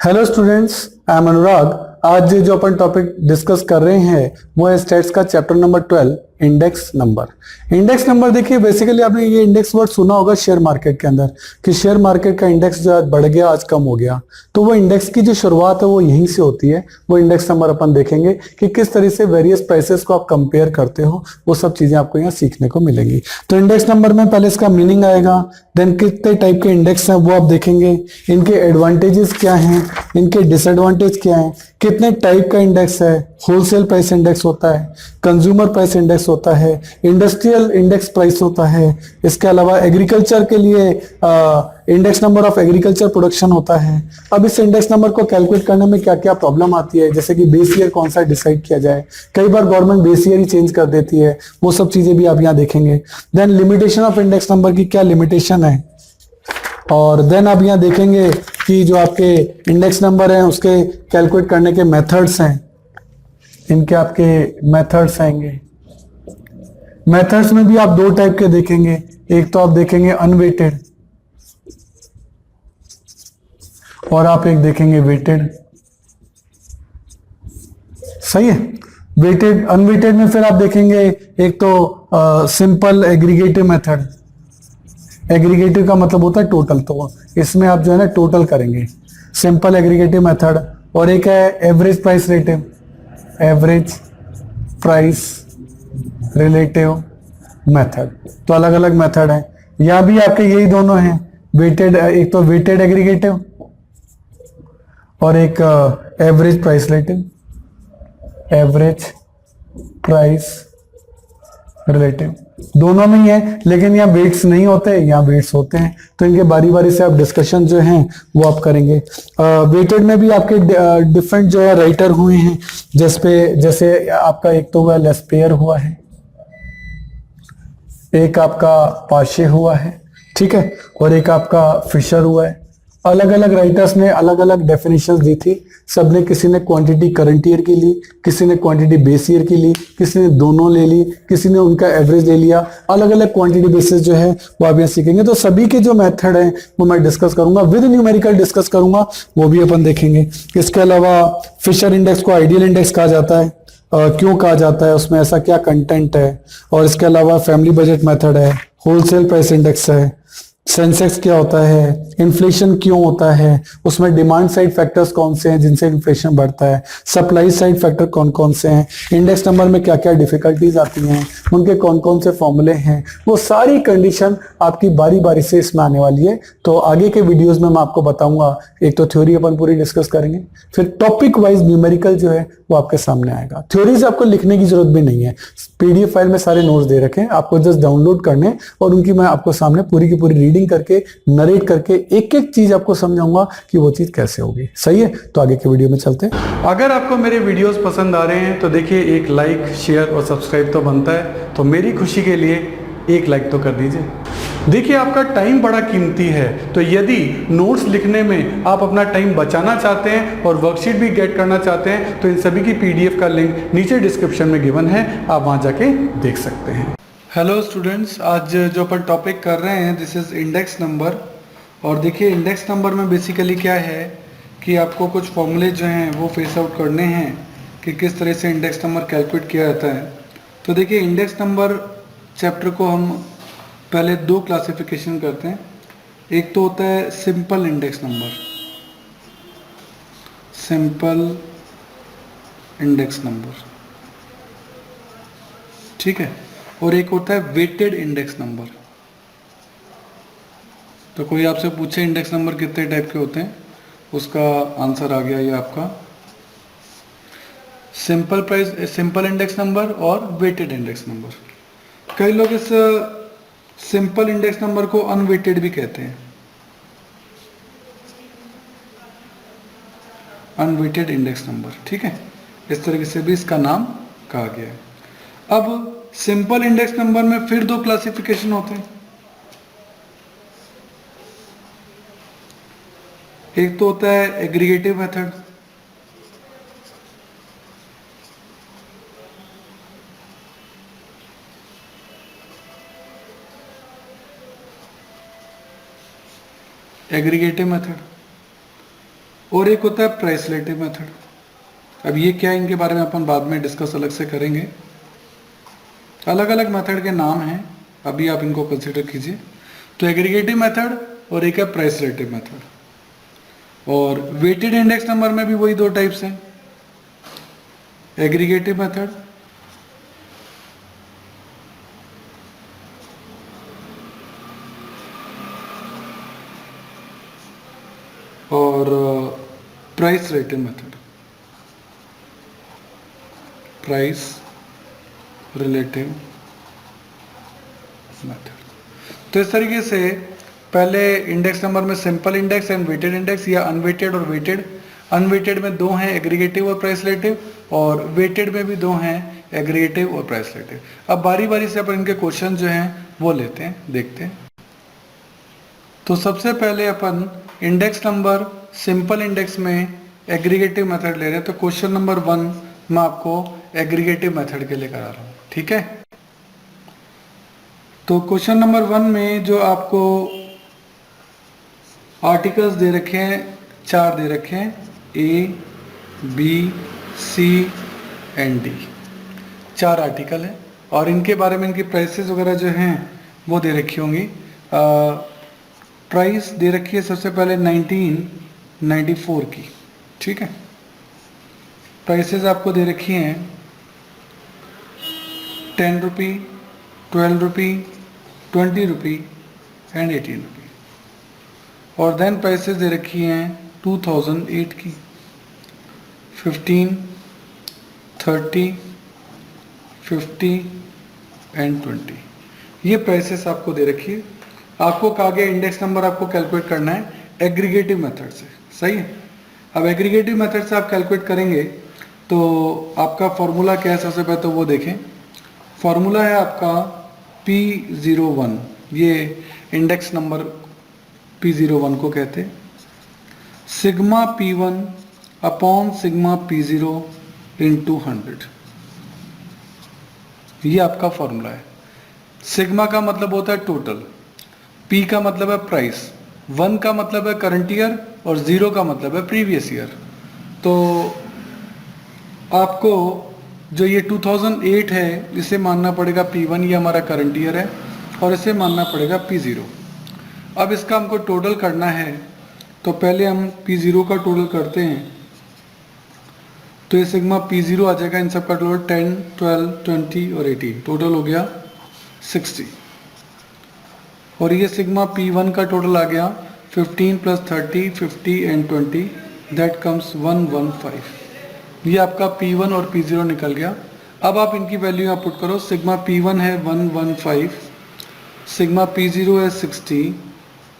Hello students, I am अनुराग। आज जो अपन topic discuss कर रहे हैं वो है स्टैट्स का chapter number 12, index number. Index number देखिए, बेसिकली आपने ये इंडेक्स वर्ड सुना होगा शेयर मार्केट के अंदर कि शेयर मार्केट का इंडेक्स जो आज बढ़ गया, आज कम हो गया। तो वो इंडेक्स की जो शुरुआत है वो यहीं से होती है। वो इंडेक्स नंबर अपन देखेंगे कि किस तरह से वेरियस प्राइसेस को आप कंपेयर करते हो, वो सब चीजें आपको यहाँ सीखने को मिलेंगी। तो इंडेक्स नंबर में पहले इसका मीनिंग आएगा, देन कितने टाइप के इंडेक्स हैं वो आप देखेंगे, इनके एडवांटेजेस क्या हैं, इनके डिसएडवांटेज क्या हैं, कितने टाइप का इंडेक्स है, होलसेल प्राइस इंडेक्स होता है, कंज्यूमर प्राइस इंडेक्स होता है, इंडस्ट्रियल इंडेक्स प्राइस होता है, इसके अलावा एग्रीकल्चर के लिए index number of agriculture production होता है। अब इस इंडेक्स नंबर को कैलकुलेट करने में क्या क्या प्रॉब्लम आती है, जैसे कि बेस ईयर कौन सा डिसाइड किया जाए, कई बार गवर्नमेंट बेस ईयर ही चेंज कर देती है, वो सब चीजें भी आप यहाँ देखेंगे। Then limitation of index number की क्या लिमिटेशन है, और देन आप यहाँ देखेंगे कि जो आपके इंडेक्स नंबर हैं उसके कैलकुलेट करने के मेथड्स हैं, इनके आपके मेथड्स आएंगे। मेथड्स में भी आप दो टाइप के देखेंगे, एक तो आप देखेंगे अनवेटेड और आप एक देखेंगे वेटेड। सही है। वेटेड अनवेटेड में फिर आप देखेंगे एक तो सिंपल एग्रीगेटिव मेथड। एग्रीगेटिव का मतलब होता है टोटल, तो इसमें आप जो है ना टोटल करेंगे, सिंपल एग्रीगेटिव मेथड। और एक है average price relative, average price relative method. तो अलग अलग मेथड है, यहां भी आपके यही दोनों हैं, वेटेड, एक तो वेटेड एग्रीगेटिव और एक average price relative, average price relative दोनों में ही है, लेकिन यहाँ वेट्स नहीं होते, यहाँ वेट्स होते हैं। तो इनके बारी बारी से आप डिस्कशन जो हैं वो आप करेंगे। वेटेड में भी आपके डिफरेंट जो है राइटर हुए हैं, जैसे आपका एक तो हुआ लेस्पेयर हुआ है, एक आपका पाशे हुआ है, ठीक है, और एक आपका फिशर हुआ है। अलग अलग राइटर्स ने अलग अलग डेफिनेशंस दी थी, सबने, किसी ने क्वांटिटी करंट ईयर की ली, किसी ने क्वांटिटी बेस ईयर की ली, किसी ने दोनों ले ली, किसी ने उनका एवरेज ले लिया। अलग अलग क्वांटिटी बेसिस जो है वो आप यहाँ सीखेंगे। तो सभी के जो मेथड हैं वो मैं डिस्कस करूंगा, विद न्यूमेरिकल डिस्कस करूंगा, वो भी अपन देखेंगे। इसके अलावा फिशर इंडेक्स को आइडियल इंडेक्स कहा जाता है, क्यों कहा जाता है, उसमें ऐसा क्या कंटेंट है। और इसके अलावा फैमिली बजट मेथड है, होलसेल प्राइस इंडेक्स है, सेंसेक्स क्या होता है, इन्फ्लेशन क्यों होता है, उसमें डिमांड साइड फैक्टर्स कौन से हैं जिनसे इन्फ्लेशन बढ़ता है, सप्लाई साइड फैक्टर कौन कौन से हैं, इंडेक्स नंबर में क्या क्या डिफिकल्टीज आती हैं, उनके कौन कौन से फॉर्मूले हैं, वो सारी कंडीशन आपकी बारी बारी से इसमें आने वाली है। तो आगे के वीडियोज में मैं आपको बताऊंगा, एक तो थ्योरी अपन पूरी डिस्कस करेंगे, फिर टॉपिक वाइज न्यूमेरिकल जो है वो आपके सामने आएगा। थ्योरी से आपको लिखने की जरूरत भी नहीं है, पीडीएफ फाइल में सारे नोट्स दे रखे हैं, आपको जस्ट डाउनलोड करने और उनकी मैं आपको सामने पूरी की पूरी रीडिंग करके, नरेट करके एक एक चीज आपको समझाऊंगा कि वो चीज कैसे होगी। सही है, तो आगे के वीडियो में चलते हैं। अगर आपको मेरे वीडियोस पसंद आ रहे हैं तो देखिए, एक लाइक, शेयर और सब्सक्राइब तो बनता है, तो मेरी खुशी के लिए एक लाइक तो कर दीजिए। देखिए, आपका टाइम बड़ा कीमती है, तो यदि नोट्स लिखने में आप अपना टाइम बचाना चाहते हैं और वर्कशीट भी गेट करना चाहते हैं तो इन सभी की पीडीएफ का लिंक नीचे डिस्क्रिप्शन में गिवन है, आप वहां जाके देख सकते हैं। हेलो स्टूडेंट्स, आज जो अपन टॉपिक कर रहे हैं दिस इज इंडेक्स नंबर। और देखिए, इंडेक्स नंबर में बेसिकली क्या है कि आपको कुछ फॉर्मूले जो हैं वो फेस आउट करने हैं कि किस तरह से इंडेक्स नंबर कैलकुलेट किया जाता है। तो देखिए, इंडेक्स नंबर चैप्टर को हम पहले दो क्लासिफिकेशन करते हैं। एक तो होता है simple index number, simple index number, ठीक है, और एक होता है वेटेड इंडेक्स नंबर। तो कोई आपसे पूछे इंडेक्स नंबर कितने टाइप के होते हैं, उसका आंसर आ गया ये आपका सिंपल इंडेक्स नंबर और वेटेड इंडेक्स नंबर। कई लोग इस सिंपल इंडेक्स नंबर को अनवेटेड भी कहते हैं, अनवेटेड इंडेक्स नंबर, ठीक है, इस तरीके से भी इसका नाम कहा गया है। अब सिंपल इंडेक्स नंबर में फिर दो क्लासिफिकेशन होते हैं। एक तो होता है एग्रीगेटिव मेथड, एग्रीगेटिव मेथड, और एक होता है प्राइस रिलेटिव मेथड। अब ये क्या है, इनके बारे में अपन बाद में डिस्कस अलग से करेंगे। अलग अलग मेथड के नाम हैं, अभी आप इनको कंसिडर कीजिए। तो एग्रीगेटिव मेथड और एक है प्राइस रिलेटिव मेथड। और वेटेड इंडेक्स नंबर में भी वही दो टाइप्स हैं, एग्रीगेटिव मेथड और price relative method. Price relative method. तो इस तरीके से पहले इंडेक्स नंबर में simple index and weighted index, या अनवेटेड और वेटेड। अनवेटेड में दो हैं, एग्रीगेटिव और प्राइस रिलेटिव, और वेटेड में भी दो हैं, एग्रीगेटिव और प्राइस रिलेटिव। अब बारी बारी से अपन इनके क्वेश्चन जो हैं वो लेते हैं, देखते हैं। तो सबसे पहले अपन इंडेक्स नंबर सिंपल इंडेक्स में एग्रीगेटिव मेथड ले रहे हैं। तो क्वेश्चन नंबर 1 मैं आपको एग्रीगेटिव मेथड के लिए करा रहा हूँ, ठीक है। तो क्वेश्चन नंबर 1 में जो आपको आर्टिकल्स दे रखे हैं, 4 दे रखे हैं, A, B, C and D, 4 article है। और इनके बारे में इनकी प्राइसेस वगैरह जो हैं वो दे रखी होंगी। प्राइस दे रखी है सबसे पहले 1994 की, ठीक है। प्राइसेस आपको दे रखी हैं 10 रुपी, 12 रुपी, 20 रुपी एंड 18 रुपी। और देन प्राइसेस दे रखी हैं 2008 की, 15, 30, 50 एंड 20। ये प्राइसेस आपको दे रखी है। आपको कहा गया इंडेक्स नंबर आपको कैलकुलेट करना है एग्रीगेटिव मेथड से, सही है। अब एग्रीगेटिव मेथड से आप कैलकुलेट करेंगे तो आपका फॉर्मूला क्या है, सबसे पहले तो वो देखें। फॉर्मूला है आपका P01, ये इंडेक्स नंबर P01 को कहते हैं। Sigma P1 upon sigma P0 into 100, ये आपका फॉर्मूला है। सिग्मा का मतलब होता है टोटल, P का मतलब है प्राइस, 1 का मतलब है करंट ईयर और 0 का मतलब है प्रीवियस ईयर। तो आपको जो ये 2008 है इसे मानना पड़ेगा P1, ये हमारा करंट ईयर है, और इसे मानना पड़ेगा P0। अब इसका हमको टोटल करना है, तो पहले हम P0 का टोटल करते हैं। तो ये सिग्मा P0 आ जाएगा, इन सब का टोटल 10, 12, 20 और 18, टोटल हो गया 60। और ये सिग्मा P1 का टोटल आ गया 15 प्लस 30, 50 एंड 20, दैट कम्स 115। ये आपका P1 और P0 निकल गया। अब आप इनकी वैल्यू यहाँ पुट करो। सिग्मा P1 है 115, सिग्मा P0 है 60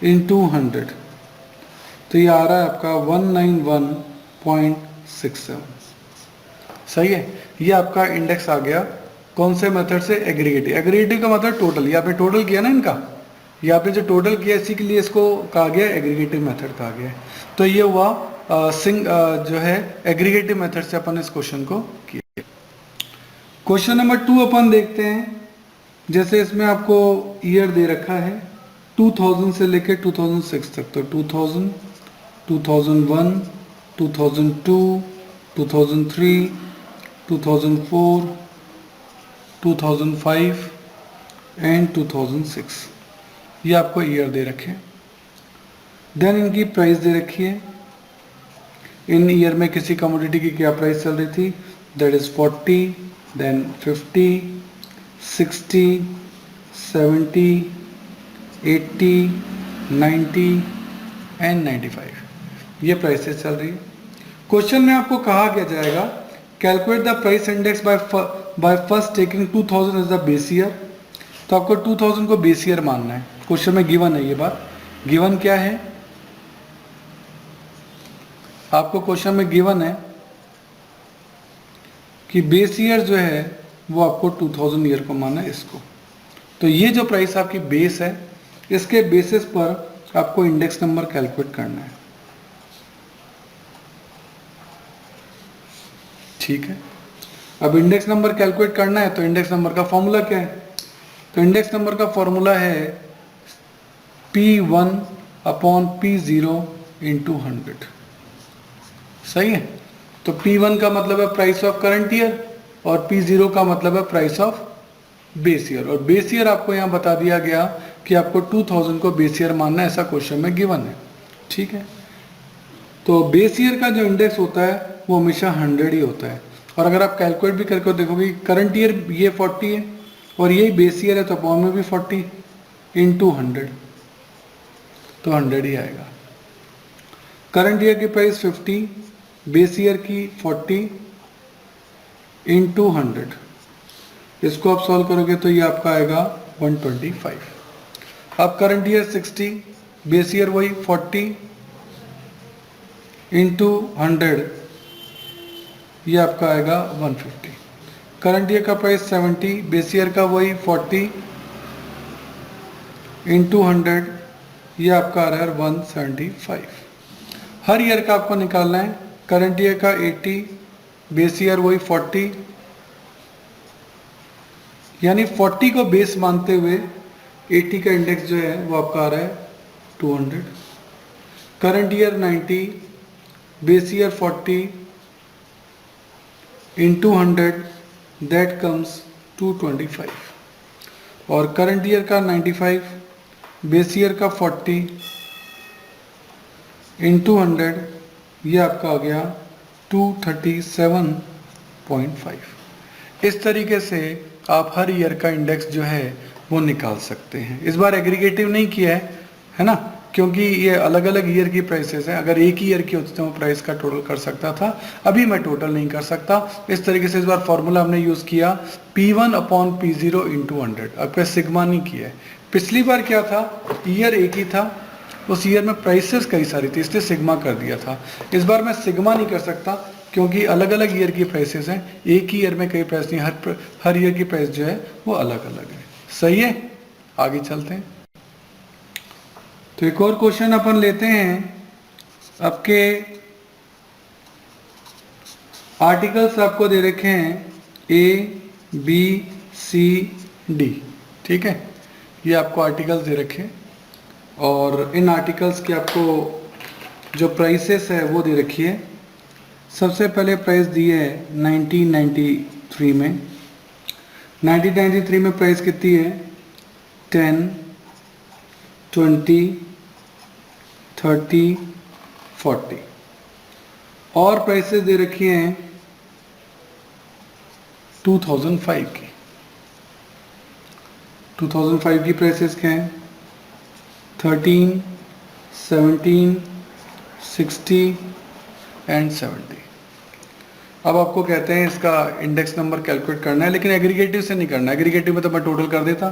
इंटू 100, तो ये आ रहा है आपका 191.67, सही है। ये आपका इंडेक्स आ गया कौन से मेथड से, एग्रीगेटिव। एग्रीगेटिव का मतलब टोटल, ये आपने टोटल किया ना इनका, ये आपने जो टोटल किया इसी के लिए इसको कहा गया एग्रीगेटिव मेथड कहा गया है। तो ये हुआ जो है एग्रीगेटिव मेथड से अपन इस क्वेश्चन को किया। क्वेश्चन नंबर 2 अपन देखते हैं। जैसे इसमें आपको ईयर दे रखा है 2000 से लेकर 2006 तक, तो 2000, 2001, 2002, 2003, 2004, 2005 एंड 2006, ये आपको ईयर दे रखे हैं। देन इनकी प्राइस दे रखी है। इन ईयर में किसी कमोडिटी की क्या प्राइस चल रही थी, दैट इज 40, देन 50, 60, 70, 80, 90 एंड 95, ये प्राइसेस चल रही है। क्वेश्चन में आपको कहा क्या जाएगा, calculate the price index by first taking 2000 as the base year. तो आपको 2000 को बेस ईयर मानना है। क्वेश्चन में गिवन है, ये बात गिवन क्या है, आपको क्वेश्चन में गिवन है कि बेस ईयर जो है वो आपको 2000 ईयर को मानना है इसको। तो ये जो प्राइस आपकी बेस है, इसके बेसिस पर आपको इंडेक्स नंबर कैलकुलेट करना है, ठीक है। अब इंडेक्स नंबर कैलकुलेट करना है तो इंडेक्स नंबर का फॉर्मूला क्या है, तो इंडेक्स नंबर का फॉर्मूला है P1 अपॉन P0 इंटू 100। सही है। तो P1 का मतलब है प्राइस ऑफ करंट ईयर और P0 का मतलब है प्राइस ऑफ बेस ईयर। और बेस ईयर आपको यहाँ बता दिया गया कि आपको 2000 को बेस ईयर मानना है, ऐसा क्वेश्चन में गिवन है। ठीक है, तो बेस ईयर का जो इंडेक्स होता है वो हमेशा 100 ही होता है। और अगर आप कैलकुलेट भी करके देखोगे करंट ईयर ये 40 है और यही बेस ईयर है, तो अपॉन में भी 40 इंटू 100, तो 100 ही आएगा। करंट ईयर की प्राइस 50, बेस ईयर की 40 इंटू 100, इसको आप सॉल्व करोगे तो ये आपका आएगा 125। अब करंट ईयर 60, बेस ईयर वही 40 इंटू 100, ये आपका आएगा 150। करंट ईयर का प्राइस 70, बेस ईयर का वही 40 इंटू 100, ये आपका आ रहा है 175। हर ईयर का आपको निकालना है। करंट ईयर का 80, बेस ईयर वही 40, यानी 40 को बेस मानते हुए 80 का इंडेक्स जो है वो आपका आ रहा है 200। Current year 90, base year 40 into 100, that comes 225। और करंट ईयर का 95, बेस ईयर का 40 इंटू 100, ये आपका आ गया 237.5। इस तरीके से आप हर ईयर का इंडेक्स जो है वो निकाल सकते हैं। इस बार एग्रीगेटिव नहीं किया है ना, क्योंकि ये अलग अलग ईयर की प्राइसेस हैं। अगर एक ही ईयर की होती तो मैं प्राइस का टोटल कर सकता था, अभी मैं टोटल नहीं कर सकता। इस तरीके से इस बार फॉर्मूला हमने यूज़ किया P1 अपॉन P0 इंटू 100। अब पे सिग्मा नहीं किया है। पिछली बार क्या था, ईयर एक ही था, उस ईयर में प्राइसेस कई सारी थी, इसलिए सिग्मा कर दिया था। इस बार मैं सिग्मा नहीं कर सकता क्योंकि अलग अलग ईयर की प्राइसेस हैं। एक ही ईयर में कई प्राइस नहीं, हर ईयर की प्राइस जो है वो अलग अलग है। सही है, आगे चलते हैं। तो एक और क्वेश्चन अपन लेते हैं। आपके आर्टिकल्स आपको दे रखे हैं ABCD, ठीक है, ये आपको आर्टिकल्स दे रखे हैं और इन आर्टिकल्स की आपको जो प्राइसेस है वो दे रखी है। सबसे पहले प्राइस दी है 1993 में। 1993 में प्राइस कितनी है 10, 20, 30, 40। और प्राइसेस दे रखी हैं 2005 की। 2005 की प्राइसेस क्या हैं 13, 17, 60 एंड 70। अब आपको कहते हैं इसका इंडेक्स नंबर कैलकुलेट करना है, लेकिन एग्रीगेटिव से नहीं करना है। एग्रीगेटिव में तो मैं टोटल कर देता,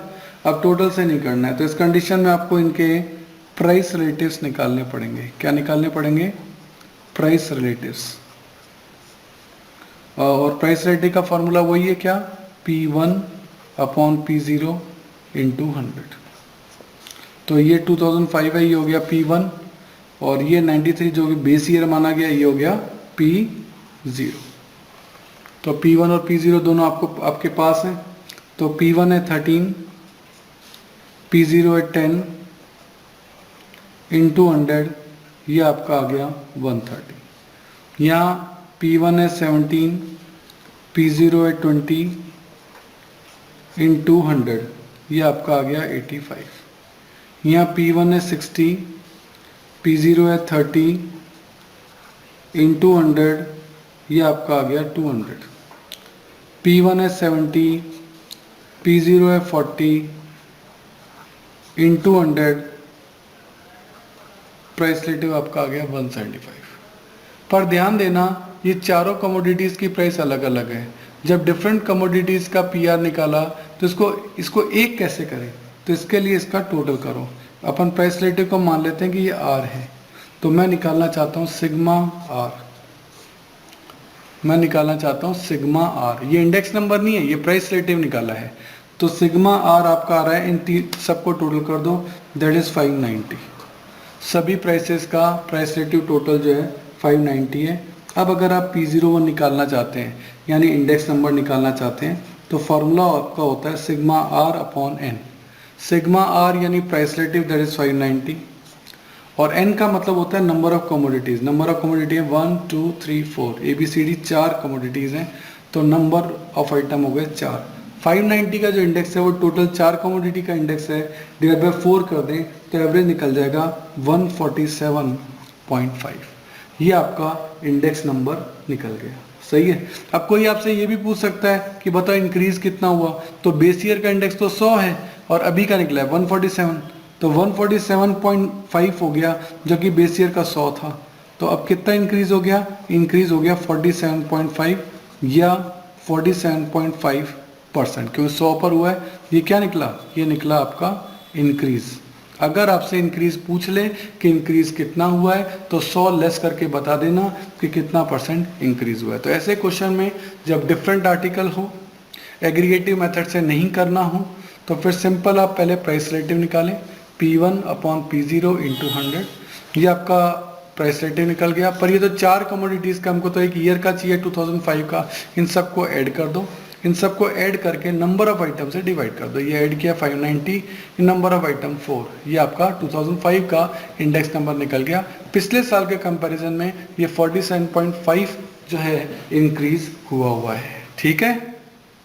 अब टोटल से नहीं करना है। तो इस कंडीशन में आपको इनके प्राइस रिलेटिव्स निकालने पड़ेंगे। क्या निकालने पड़ेंगे, प्राइस रिलेटिव्स। और प्राइस रिलेटिव का फॉर्मूला वही है क्या, P1 अपॉन P0 इंटू 100। तो ये 2005 है, ये हो गया P1, और ये 93 जो कि बेस ईयर माना गया, ये हो गया P0। तो P1 और P0 दोनों आपके पास हैं। तो P1 है 13, P0 है 10 इंटू 100, ये आपका आ गया 130। यहाँ P1 है 17, P0 है 20 इंटू 100, ये आपका आ गया 85। यहाँ P1 है 60, P0 है 30 इंटू 100, ये आपका आ गया 200। P1 है 70, P0 है 40 इंटू 100, प्राइस रिलेटिव आपका आ गया 175। पर ध्यान देना ये चारों कमोडिटीज़ की प्राइस अलग अलग है। जब डिफरेंट कमोडिटीज़ का PR निकाला तो इसको एक कैसे करें, तो इसके लिए इसका टोटल करो। अपन प्राइस रिलेटिव को मान लेते हैं कि ये R है, तो मैं निकालना चाहता हूँ सिग्मा R। मैं निकालना चाहता हूँ सिग्मा R। ये इंडेक्स नंबर नहीं है, ये प्राइस रिलेटिव निकाला है। तो सिग्मा R आपका आ रहा है, इन सबको टोटल कर दो, दैट इज़ 590। सभी प्राइसेस का प्राइस रिलेटिव टोटल जो है 590 है। अब अगर आप P01 निकालना चाहते हैं, यानी इंडेक्स नंबर निकालना चाहते हैं, तो फॉर्मूला आपका होता है sigma R upon N। Sigma R यानी प्राइस रिलेटिव दैट इज़ 590, और n का मतलब होता है number of commodities. Number of commodity है 1 2 3 4, ABCD 4 कमोडिटीज हैं, तो नंबर ऑफ आइटम हो गए 4। 590 का जो इंडेक्स है वो टोटल 4 कमोडिटी का इंडेक्स है, डिवाइड बाय 4 कर दें तो एवरेज निकल जाएगा 147.5। ये आपका इंडेक्स नंबर निकल गया। सही है। अब कोई आपसे ये भी पूछ सकता है कि बताओ इंक्रीज कितना हुआ, तो बेस ईयर का इंडेक्स तो 100 है और अभी का निकला है 147, तो 147.5 हो गया जो कि बेस ईयर का 100 था। तो अब कितना इंक्रीज हो गया? इंक्रीज हो गया 47.5 या 47.5%, क्योंकि 100 पर हुआ है। ये क्या निकला? ये निकला आपका इंक्रीज। अगर आपसे इंक्रीज पूछ ले कि इंक्रीज कितना हुआ है तो 100 लेस करके बता देना कि कितना परसेंट इंक्रीज हुआ है। तो ऐसे क्वेश्चन में जब डिफरेंट आर्टिकल हो, एग्रीगेटिव मेथड से नहीं करना हो, तो फिर सिंपल आप पहले प्राइस रिलेटिव निकालें, P1 अपॉन P0 इंटू 100। ये आपका प्राइस रिलेटिव निकल गया। पर ये तो 4 कमोडिटीज़ का, हमको तो एक ईयर का चाहिए 2005 का। इन सबको ऐड कर दो, इन सबको ऐड करके नंबर ऑफ आइटम से डिवाइड कर दो। ये ऐड किया 590, नंबर ऑफ आइटम 4, ये आपका 2005 का इंडेक्स नंबर निकल गया। पिछले साल के कंपैरिजन में ये 47.5 जो है इंक्रीज हुआ है। ठीक है,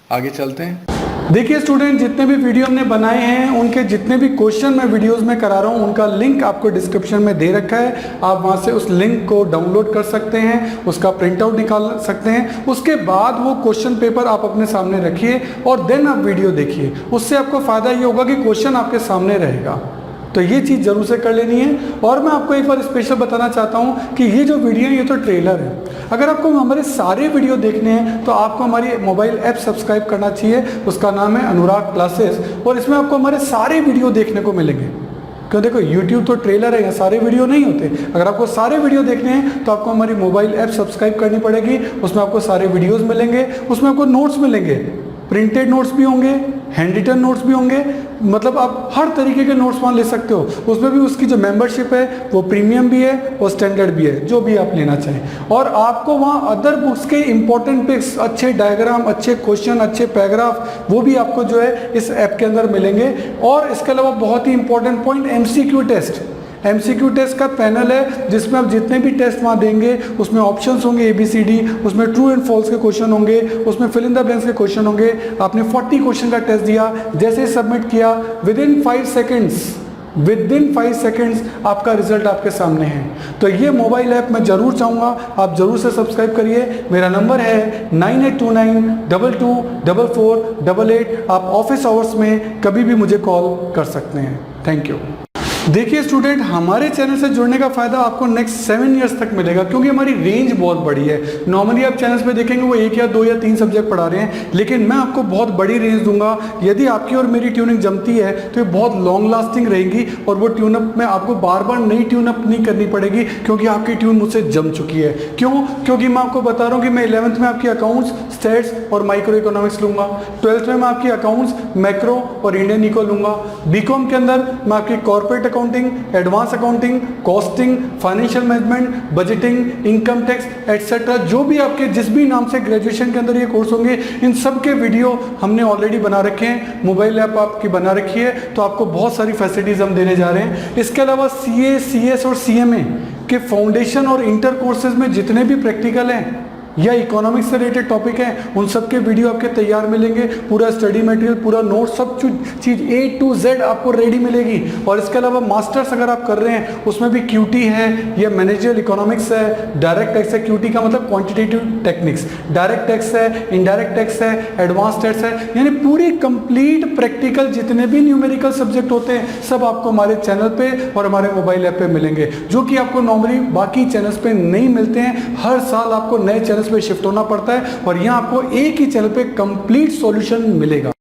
आगे चलते हैं। देखिए स्टूडेंट, जितने भी वीडियो हमने बनाए हैं उनके जितने भी क्वेश्चन मैं वीडियोस में करा रहा हूं उनका लिंक आपको डिस्क्रिप्शन में दे रखा है। आप वहां से उस लिंक को डाउनलोड कर सकते हैं, उसका प्रिंट आउट निकाल सकते हैं। उसके बाद वो क्वेश्चन पेपर आप अपने सामने रखिए और देन आप वीडियो देखिए। उससे आपको फ़ायदा ये होगा कि क्वेश्चन आपके सामने रहेगा। तो ये चीज़ जरूर से कर लेनी है। और मैं आपको एक बार स्पेशल बताना चाहता हूँ कि ये जो वीडियो है ये तो ट्रेलर है। अगर आपको हमारे सारे वीडियो देखने हैं तो आपको हमारी मोबाइल ऐप सब्सक्राइब करना चाहिए। उसका नाम है अनुराग क्लासेस, और इसमें आपको हमारे सारे वीडियो देखने को मिलेंगे। क्यों, देखो यूट्यूब तो ट्रेलर है, यहाँ सारे वीडियो नहीं होते। अगर आपको सारे वीडियो देखने हैं तो आपको हमारी मोबाइल ऐप सब्सक्राइब करनी पड़ेगी। उसमें आपको सारे वीडियोज़ मिलेंगे, उसमें आपको नोट्स मिलेंगे, प्रिंटेड नोट्स भी होंगे, हैंड रिटन नोट्स भी होंगे। मतलब आप हर तरीके के नोट्स वहाँ ले सकते हो। उसमें भी उसकी जो मेंबरशिप है वो प्रीमियम भी है और स्टैंडर्ड भी है, जो भी आप लेना चाहें। और आपको वहाँ अदर बुक्स के इंपॉर्टेंट पिक्स, अच्छे डायग्राम, अच्छे क्वेश्चन, अच्छे पैराग्राफ, वो भी आपको जो है इस ऐप के अंदर मिलेंगे। और इसके अलावा बहुत ही important point, MCQ test. MCQ test का पैनल है जिसमें आप जितने भी टेस्ट वहाँ देंगे उसमें ऑप्शंस होंगे ABCD, उसमें ट्रू एंड फॉल्स के क्वेश्चन होंगे, उसमें फिल इन द ब्लैंक्स के क्वेश्चन होंगे। आपने 40 क्वेश्चन का टेस्ट दिया, जैसे ही सबमिट किया विदिन 5 सेकेंड्स आपका रिजल्ट आपके सामने है। तो ये मोबाइल ऐप मैं जरूर चाहूँगा आप जरूर से सब्सक्राइब करिए। मेरा नंबर है 9829224488। आप ऑफिस आवर्स में कभी भी मुझे कॉल कर सकते हैं। Thank you. देखिए स्टूडेंट, हमारे चैनल से जुड़ने का फायदा आपको नेक्स्ट 7 इयर्स तक मिलेगा, क्योंकि हमारी रेंज बहुत बड़ी है। नॉर्मली आप चैनल्स पे देखेंगे वो 1 या 2 या 3 सब्जेक्ट पढ़ा रहे हैं, लेकिन मैं आपको बहुत बड़ी रेंज दूंगा। यदि आपकी और मेरी ट्यूनिंग जमती है तो ये बहुत लॉन्ग लास्टिंग रहेगी और वो ट्यूनअप में आपको बार बार नई ट्यूनअप नहीं करनी पड़ेगी, क्योंकि आपकी ट्यून मुझसे जम चुकी है। क्यों? क्योंकि मैं आपको बता रहा हूँ कि मैं 11th में आपकी अकाउंट्स, स्टेट्स और माइक्रो इकोनॉमिक्स लूंगा। 12th में मैं आपकी अकाउंट्स, मैक्रो और इंडियन इको लूंगा। BCom के अंदर मैं आपकी corporate accounting, advance accounting, costing, financial management, budgeting, income tax etcetera, जो भी आपके जिस भी नाम से ग्रेजुएशन के अंदर ये कोर्स होंगे, इन सब के वीडियो हमने ऑलरेडी बना रखे हैं। मोबाइल ऐप आपकी बना रखी है, तो आपको बहुत सारी फैसिलिटीज हम देने जा रहे हैं। इसके अलावा CA, CS और CMA के फाउंडेशन और इंटर कोर्सेज में जितने भी प्रैक्टिकल हैं या इकोनॉमिक्स से रिलेटेड टॉपिक हैं, उन सब के वीडियो आपके तैयार मिलेंगे। पूरा स्टडी मटेरियल, पूरा नोट, सब चीज़ A to Z आपको रेडी मिलेगी। और इसके अलावा मास्टर्स अगर आप कर रहे हैं उसमें भी QT है या मैनेजरियल इकोनॉमिक्स है, डायरेक्ट टैक्स है। QT का मतलब क्वांटिटेटिव टेक्निक्स, डायरेक्ट टैक्स है, इनडायरेक्ट टैक्स है, एडवांस टैक्स है, यानी पूरी कंप्लीट प्रैक्टिकल जितने भी न्यूमेरिकल सब्जेक्ट होते हैं सब आपको हमारे चैनल पे और हमारे मोबाइल ऐप पे मिलेंगे, जो कि आपको नॉर्मली बाकी चैनल्स पे नहीं मिलते हैं। हर साल आपको नए चैनल पे शिफ्ट होना पड़ता है और यहाँ आपको एक ही चैनल पे कंप्लीट सॉल्यूशन मिलेगा।